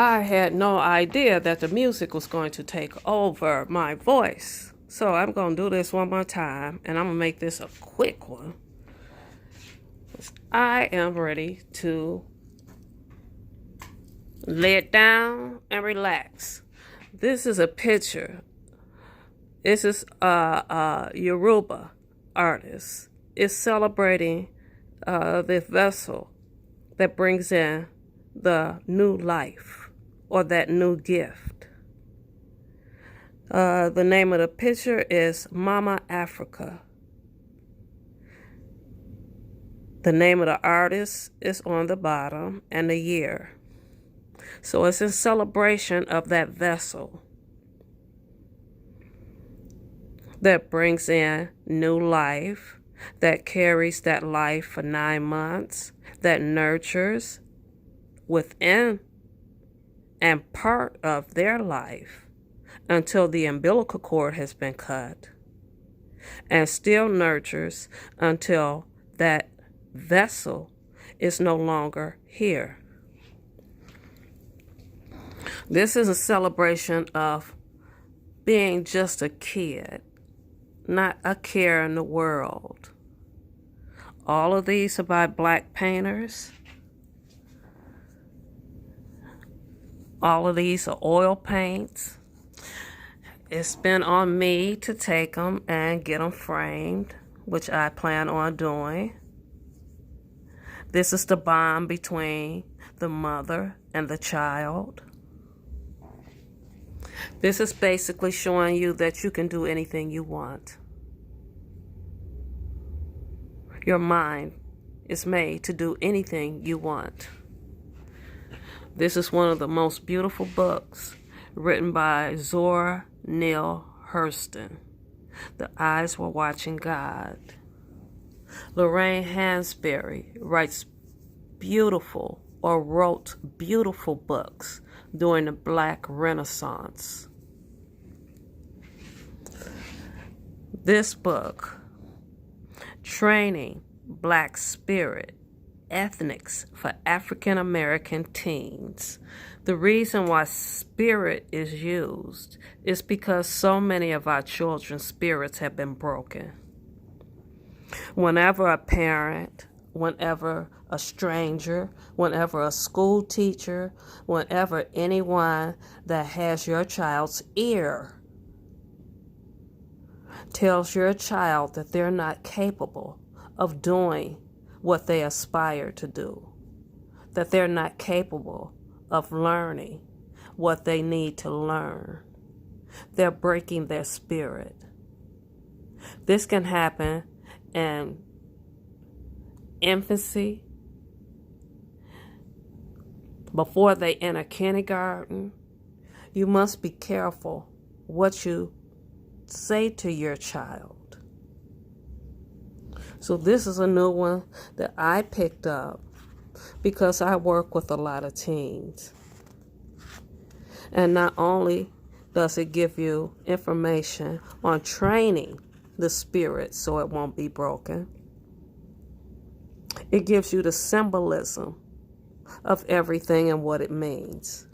I had no idea that the music was going to take over my voice. So I'm going to do this one more time, and I'm going to make this a quick one. I am ready to lay it down and relax. This is a picture. This is a Yoruba artist. It's celebrating the vessel that brings in the new life or that new gift. The name of the picture is Mama Africa. The name of the artist is on the bottom and the year. So it's in celebration of that vessel that brings in new life, that carries that life for 9 months, that nurtures within and part of their life until the umbilical cord has been cut, and still nurtures until that vessel is no longer here. This is a celebration of being just a kid, not a care in the world. All of these are by black painters. All of these are oil paints. It's been on me to take them and get them framed, which I plan on doing. This is the bond between the mother and the child. This is basically showing you that you can do anything you want. Your mind is made to do anything you want. This is one of the most beautiful books written by Zora Neale Hurston. The Eyes Were Watching God. Lorraine Hansberry wrote beautiful books during the Black Renaissance. This book, Training Black Spirit, Ethnics for African American Teens. The reason why spirit is used is because so many of our children's spirits have been broken. Whenever a parent, whenever a stranger, whenever a school teacher, whenever anyone that has your child's ear tells your child that they're not capable of doing what they aspire to do, that they're not capable of learning what they need to learn, they're breaking their spirit. This can happen in infancy, before they enter kindergarten. You must be careful what you say to your child. So this is a new one that I picked up because I work with a lot of teens. And not only does it give you information on training the spirit so it won't be broken, it gives you the symbolism of everything and what it means.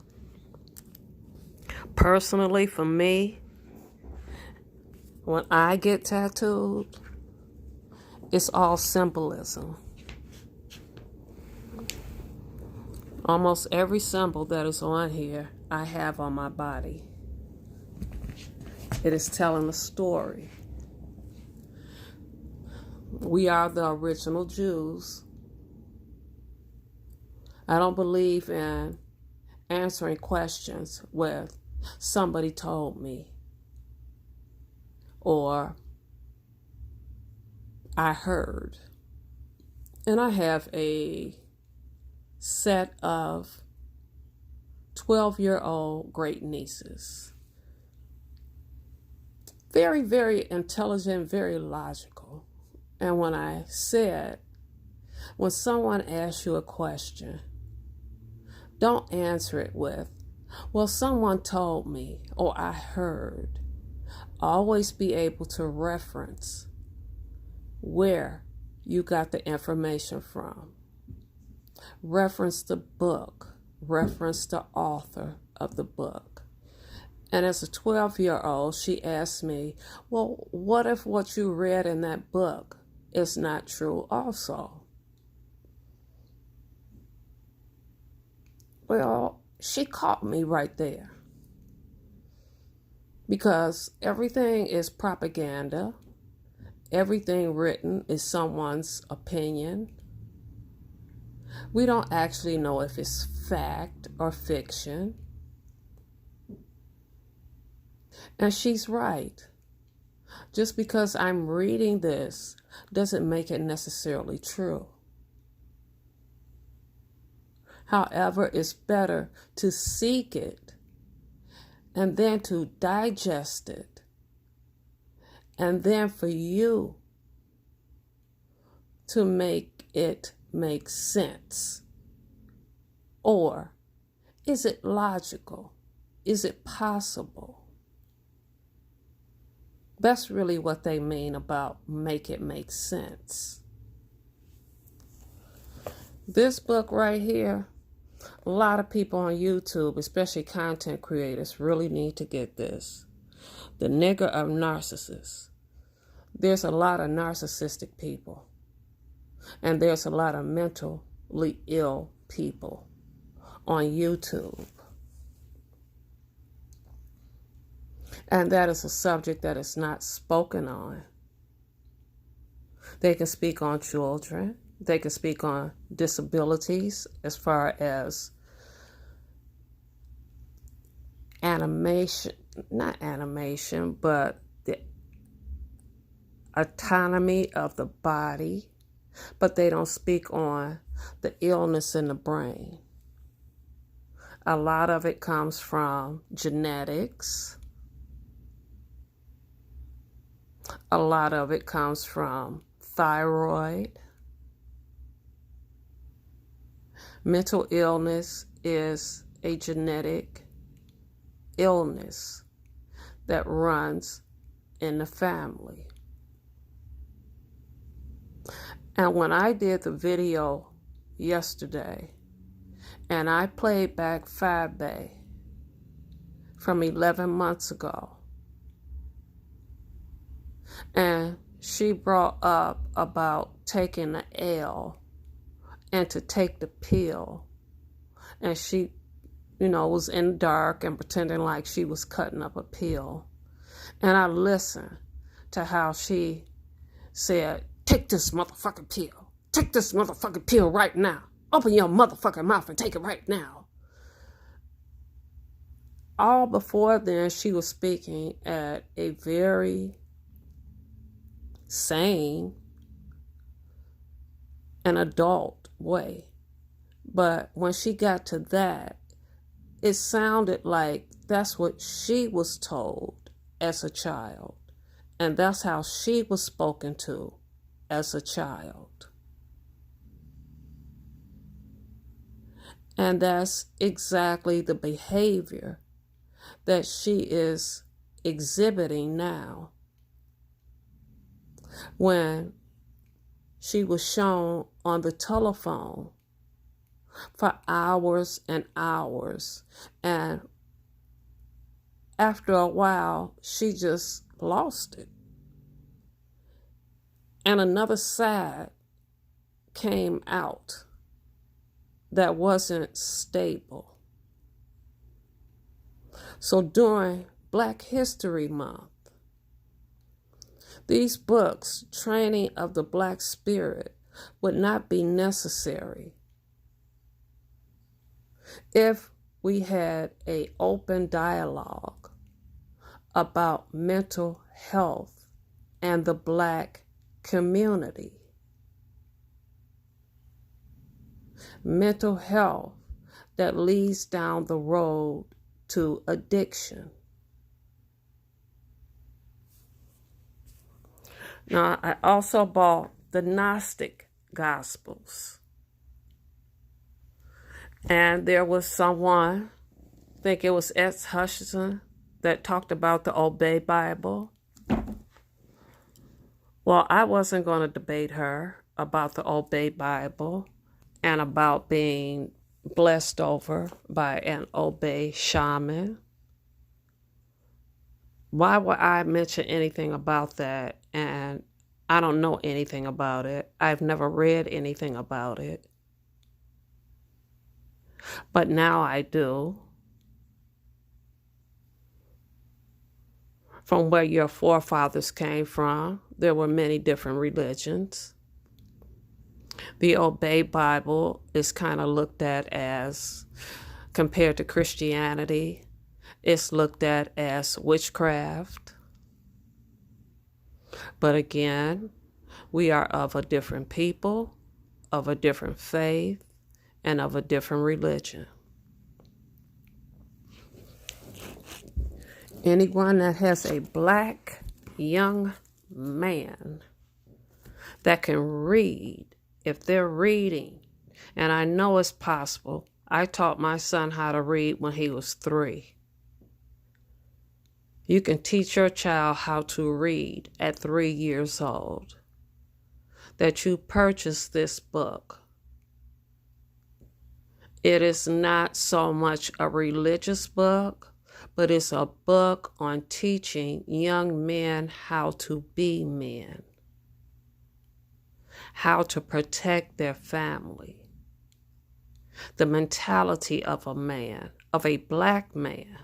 Personally, for me, when I get tattooed, it's all symbolism. Almost every symbol that is on here, I have on my body. It is telling a story. We are the original Jews. I don't believe in answering questions with somebody told me or I heard. And I have a set of 12-year-old great nieces. Very, very intelligent, very logical. And when I said, when someone asks you a question, don't answer it with, well, someone told me or I heard. Always be able to reference where you got the information from. Reference the book. reference the author of the book. And as a 12-year-old, she asked me, well, what if what you read in that book is not true also? Well, she caught me right there. Because everything is propaganda. Everything written is someone's opinion. We don't actually know if it's fact or fiction. And she's right. Just because I'm reading this doesn't make it necessarily true. However, it's better to seek it and then to digest it, and then for you to make it make sense. Or is it logical? Is it possible? That's really what they mean about make it make sense. This book right here, a lot of people on YouTube, especially content creators, really need to get this. The Nigger of Narcissists. There's a lot of narcissistic people. And there's a lot of mentally ill people on YouTube. And that is a subject that is not spoken on. They can speak on children. They can speak on disabilities as far as not animation, but the autonomy of the body. But they don't speak on the illness in the brain. A lot of it comes from genetics. A lot of it comes from thyroid. Mental illness is a genetic illness that runs in the family. And when I did the video yesterday, and I played back Fabe from 11 months ago, and she brought up about taking the L and to take the pill. And she, was in the dark and pretending like she was cutting up a pill. And I listened to how she said, take this motherfucking pill. Take this motherfucking pill right now. Open your motherfucking mouth and take it right now. All before then, she was speaking at a very sane and adult way. But when she got to that, it sounded like that's what she was told as a child. And that's how she was spoken to as a child. And that's exactly the behavior that she is exhibiting now. When she was shown on the telephone for hours and hours, and after a while, she just lost it. And another side came out that wasn't stable. So during Black History Month, these books, training of the Black spirit, would not be necessary if we had an open dialogue about mental health and the Black community. Mental health that leads down the road to addiction. Now, I also bought the Gnostic Gospels. And there was someone, I think it was S. Hutchinson, that talked about the Obey Bible. Well, I wasn't going to debate her about the Obey Bible and about being blessed over by an obey shaman. Why would I mention anything about that? And I don't know anything about it. I've never read anything about it. But now I do. From where your forefathers came from, there were many different religions. The Obey Bible is kind of looked at as, compared to Christianity, it's looked at as witchcraft. But again, we are of a different people, of a different faith, and of a different religion. Anyone that has a black young man that can read, if they're reading, and I know it's possible. I taught my son how to read when he was 3. You can teach your child how to read at 3 years old. That you purchase this book. It is not so much a religious book, but it's a book on teaching young men how to be men, how to protect their family, the mentality of a man, of a black man.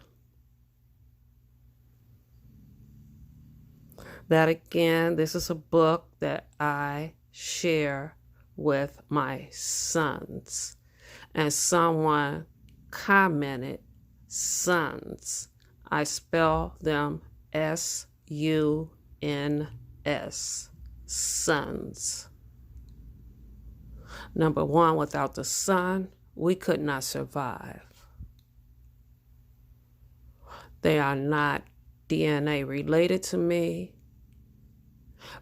That again, this is a book that I share with my sons. And someone commented, sons. I spell them S-U-N-S, sons. Number one, without the sun, we could not survive. They are not DNA related to me,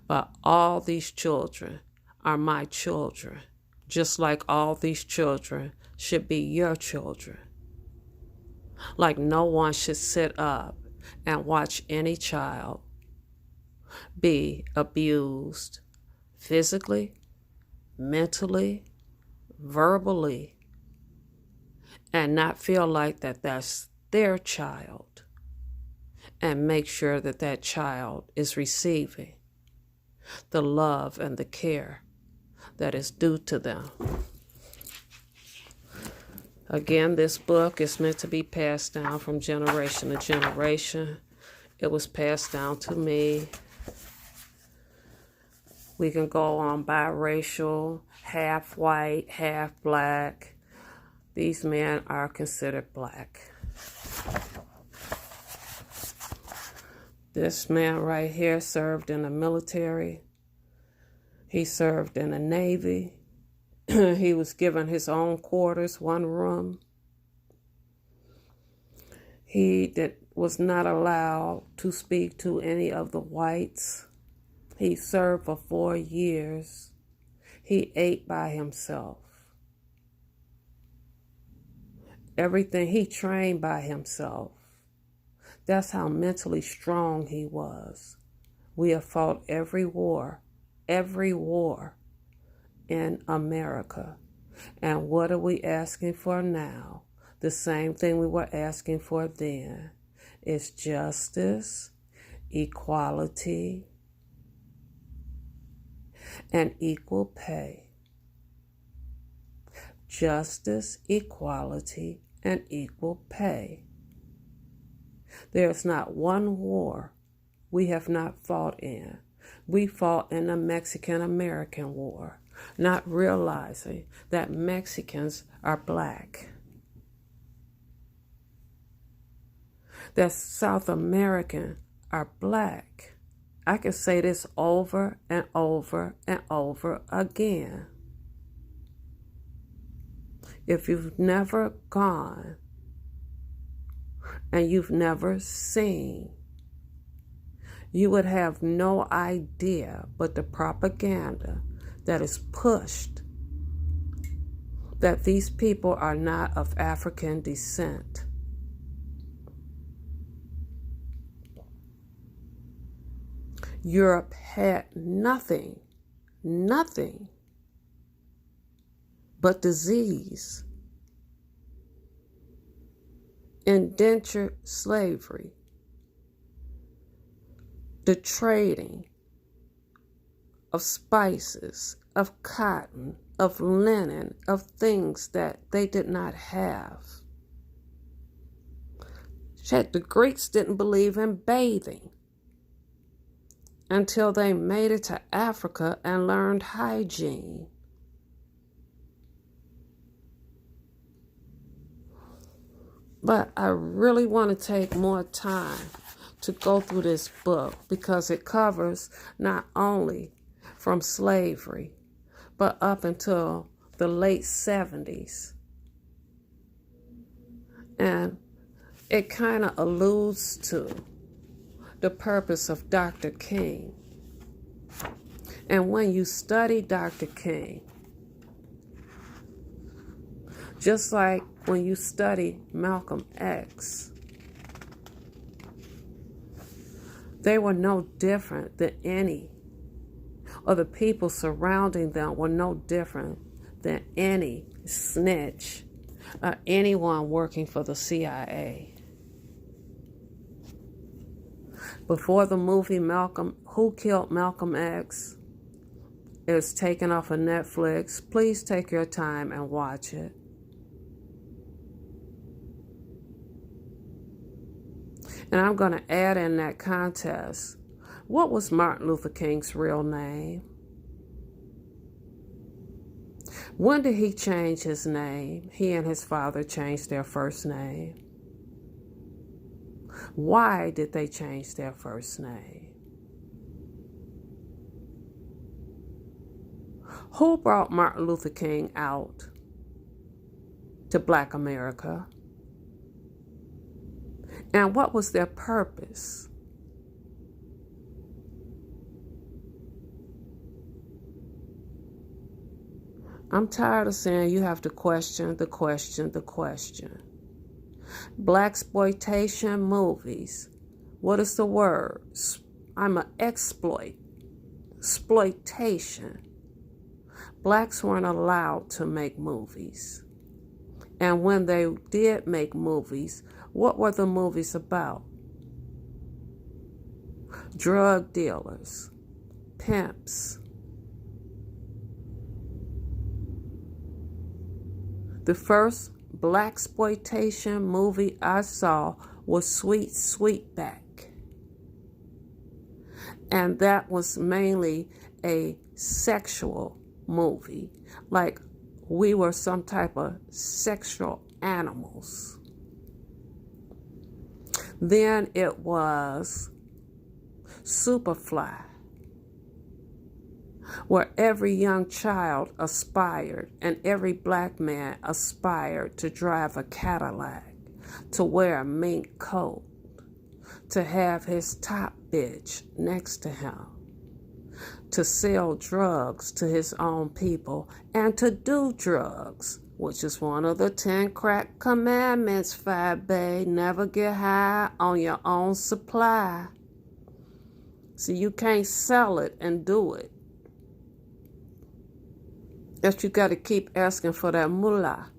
but all these children are my children, just like all these children should be your children. Like no one should sit up and watch any child be abused physically, mentally, verbally, and not feel like that that's their child, and make sure that that child is receiving the love and the care that is due to them. Again, this book is meant to be passed down from generation to generation. It was passed down to me. We can go on biracial, half white, half black. These men are considered black. This man right here served in the military. He served in the Navy. He was given his own quarters, one room. He was not allowed to speak to any of the whites. He served for 4 years. He ate by himself. Everything, he trained by himself. That's how mentally strong he was. We have fought every war in America. And what are we asking for now? The same thing we were asking for then. It's justice, equality, and equal pay. Justice, equality, and equal pay. There's not one war we have not fought in. We fought in the Mexican-American War, not realizing that Mexicans are black. That South American are black. I can say this over and over and over again. If you've never gone and you've never seen, you would have no idea but the propaganda that is pushed that these people are not of African descent. Europe had nothing but disease. indentured slavery, the trading of spices, of cotton, of linen, of things that they did not have. Yet the Greeks didn't believe in bathing until they made it to Africa and learned hygiene. But I really want to take more time to go through this book because it covers not only from slavery, but up until the late 70s. And it kind of alludes to the purpose of Dr. King. And when you study Dr. King, just like when you study Malcolm X, they were no different than any, or the people surrounding them were no different than any snitch or anyone working for the CIA. Before the movie Who Killed Malcolm X is taken off of Netflix, please take your time and watch it. And I'm going to add in that contest, what was Martin Luther King's real name? When did he change his name? He and his father changed their first name. Why did they change their first name? Who brought Martin Luther King out to Black America? And what was their purpose? I'm tired of saying you have to question the question, the question. Blaxploitation movies. What is the word? I'm an exploitation. Blacks weren't allowed to make movies. And when they did make movies, what were the movies about? Drug dealers, pimps. The first blaxploitation movie I saw was Sweet Sweetback. And that was mainly a sexual movie, like we were some type of sexual animals. Then it was Superfly, where every young child aspired and every black man aspired to drive a Cadillac, to wear a mink coat, to have his top bitch next to him, to sell drugs to his own people, and to do drugs, which is one of the 10 crack commandments, Bae. Never get high on your own supply. See, you can't sell it and do it. That you got to keep asking for that moolah.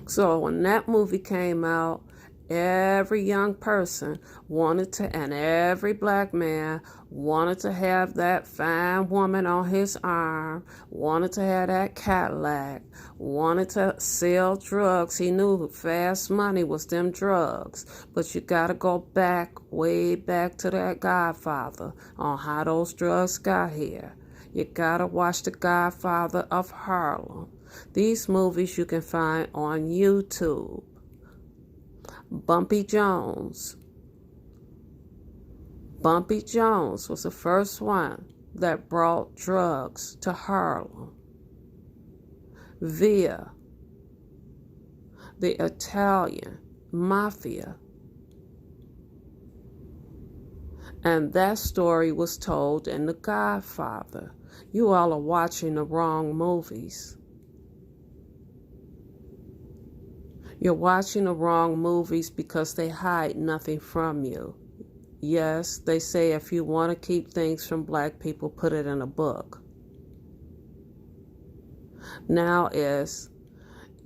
So when that movie came out, every young person wanted to, and every black man wanted to have that fine woman on his arm, wanted to have that Cadillac, wanted to sell drugs. He knew fast money was them drugs. But you got to go back, way back to that Godfather on how those drugs got here. You got to watch The Godfather of Harlem. These movies you can find on YouTube. Bumpy Jones. Bumpy Jones was the first one that brought drugs to Harlem via the Italian mafia. And that story was told in The Godfather. You all are watching the wrong movies. You're watching the wrong movies because they hide nothing from you. Yes, they say if you want to keep things from black people, put it in a book. Now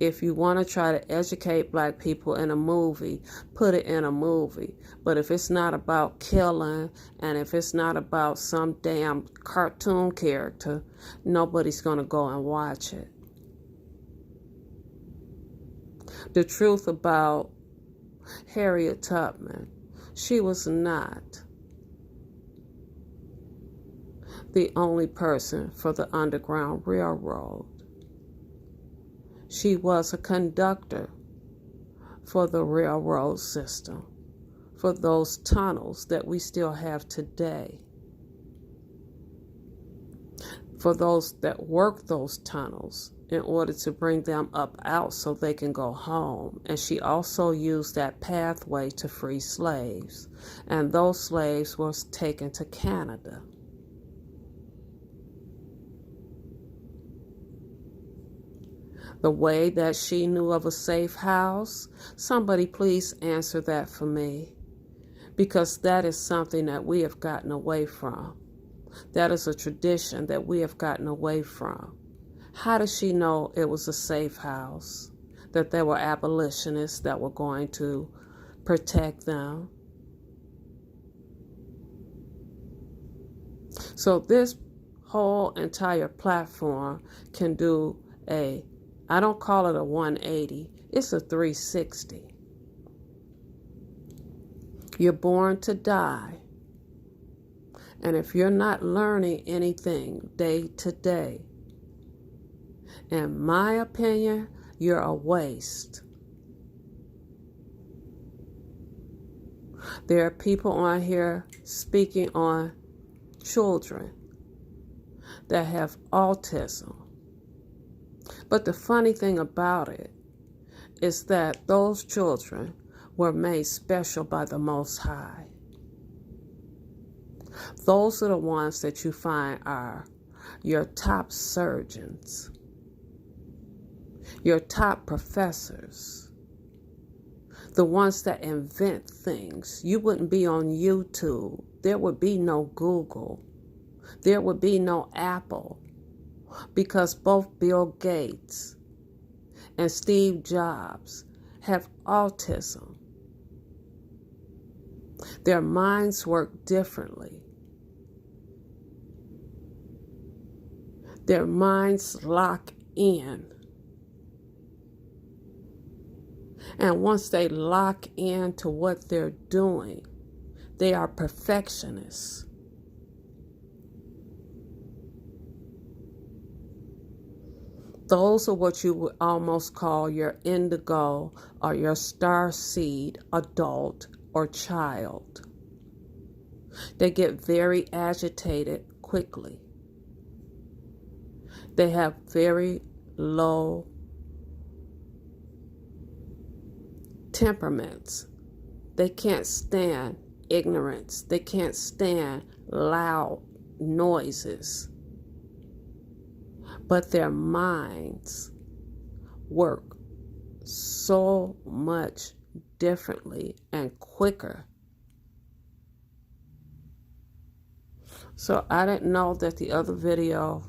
If you want to try to educate black people in a movie, put it in a movie. But if it's not about killing, and if it's not about some damn cartoon character, nobody's going to go and watch it. The truth about Harriet Tubman, she was not the only person for the Underground Railroad. She was a conductor for the railroad system, for those tunnels that we still have today, for those that work those tunnels in order to bring them up out so they can go home. And she also used that pathway to free slaves, and those slaves were taken to Canada. The way that she knew of a safe house, somebody please answer that for me, because that is something that we have gotten away from. That is a tradition that we have gotten away from. How does she know it was a safe house, that there were abolitionists that were going to protect them? So this whole entire platform can do I don't call it a 180, it's a 360. You're born to die. And if you're not learning anything day to day, in my opinion, you're a waste. There are people on here speaking on children that have autism. But the funny thing about it is that those children were made special by the Most High. Those are the ones that you find are your top surgeons, your top professors, the ones that invent things. You wouldn't be on YouTube. There would be no Google. There would be no Apple, because both Bill Gates and Steve Jobs have autism. Their minds work differently. Their minds lock in. And once they lock into what they're doing, they are perfectionists. Those are what you would almost call your indigo or your star seed adult or child. They get very agitated quickly. They have very low temperaments. They can't stand ignorance. They can't stand loud noises. But their minds work so much differently and quicker. So I didn't know that the other video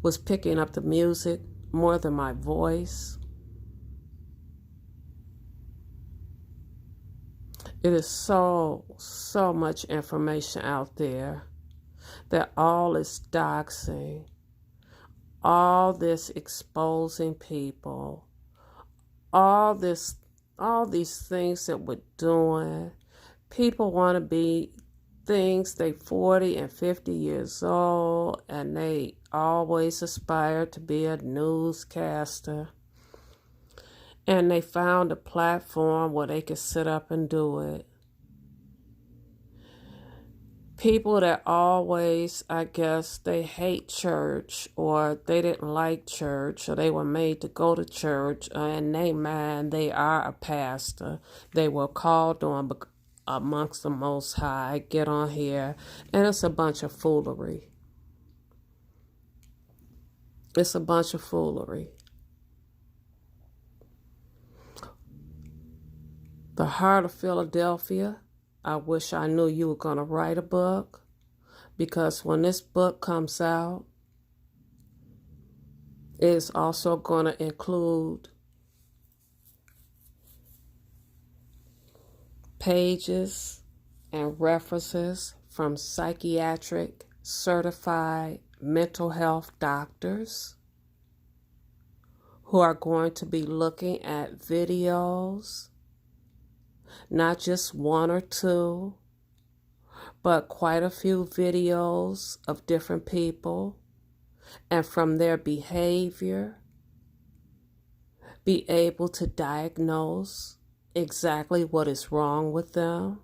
was picking up the music more than my voice. It is so much information out there that all is doxing. All this exposing people, all these things that we're doing. People want to be things, they 40 and 50 years old, and they always aspire to be a newscaster. And they found a platform where they could sit up and do it. People that always, I guess, they hate church, or they didn't like church, or they were made to go to church, and they mind they are a pastor. They were called on amongst the Most High, get on here, and it's a bunch of foolery. It's a bunch of foolery. The Heart of Philadelphia, I wish I knew you were going to write a book, because when this book comes out, it is also going to include pages and references from psychiatric certified mental health doctors who are going to be looking at videos, not just one or two, but quite a few videos of different people, and from their behavior, be able to diagnose exactly what is wrong with them.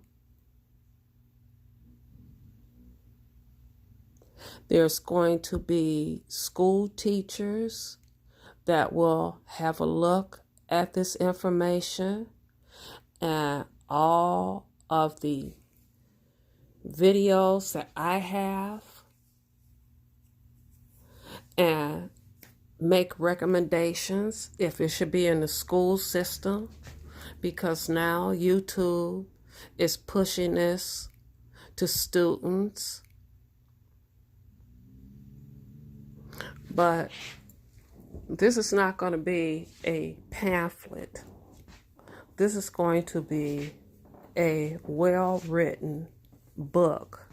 There's going to be school teachers that will have a look at this information and all of the videos that I have and make recommendations if it should be in the school system, because now YouTube is pushing this to students. But this is not going to be a pamphlet. This is going to be a well-written book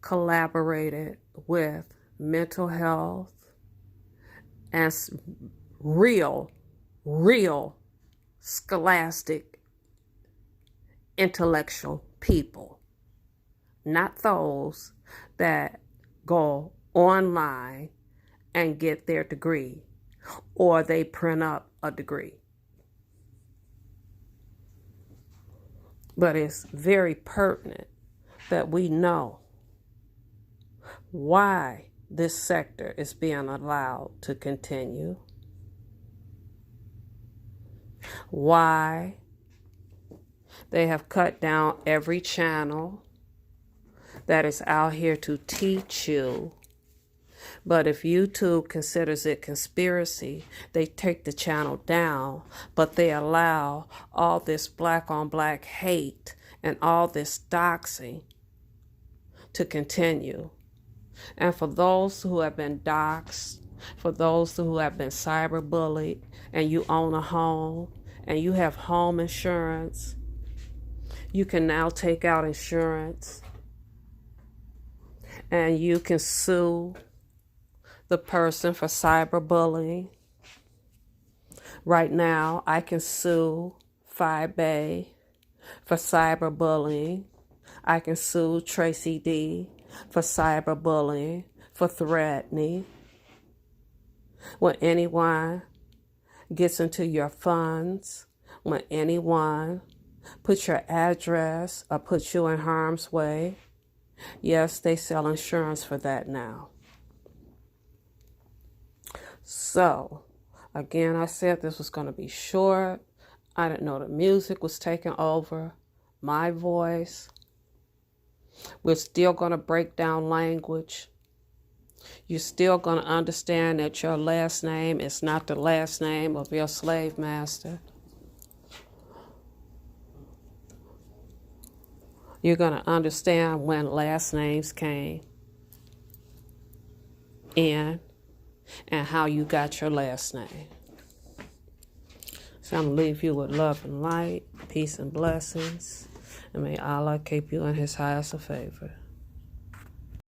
collaborated with mental health and real scholastic intellectual people, not those that go online and get their degree or they print up a degree. But it's very pertinent that we know why this sector is being allowed to continue, why they have cut down every channel that is out here to teach you. But if YouTube considers it conspiracy, they take the channel down, but they allow all this black on black hate and all this doxing to continue. And for those who have been doxxed, for those who have been cyberbullied, and you own a home and you have home insurance, you can now take out insurance and you can sue the person for cyberbullying. Right now, I can sue Phi Bay for cyberbullying. I can sue Tracy D for cyberbullying, for threatening. When anyone gets into your funds, when anyone puts your address or puts you in harm's way, yes, they sell insurance for that now. So, again, I said this was going to be short. I didn't know the music was taking over my voice. We're still going to break down language. You're still going to understand that your last name is not the last name of your slave master. You're going to understand when last names came in and how you got your last name. So I'm going to leave you with love and light, peace and blessings. And may Allah keep you in his highest of favor.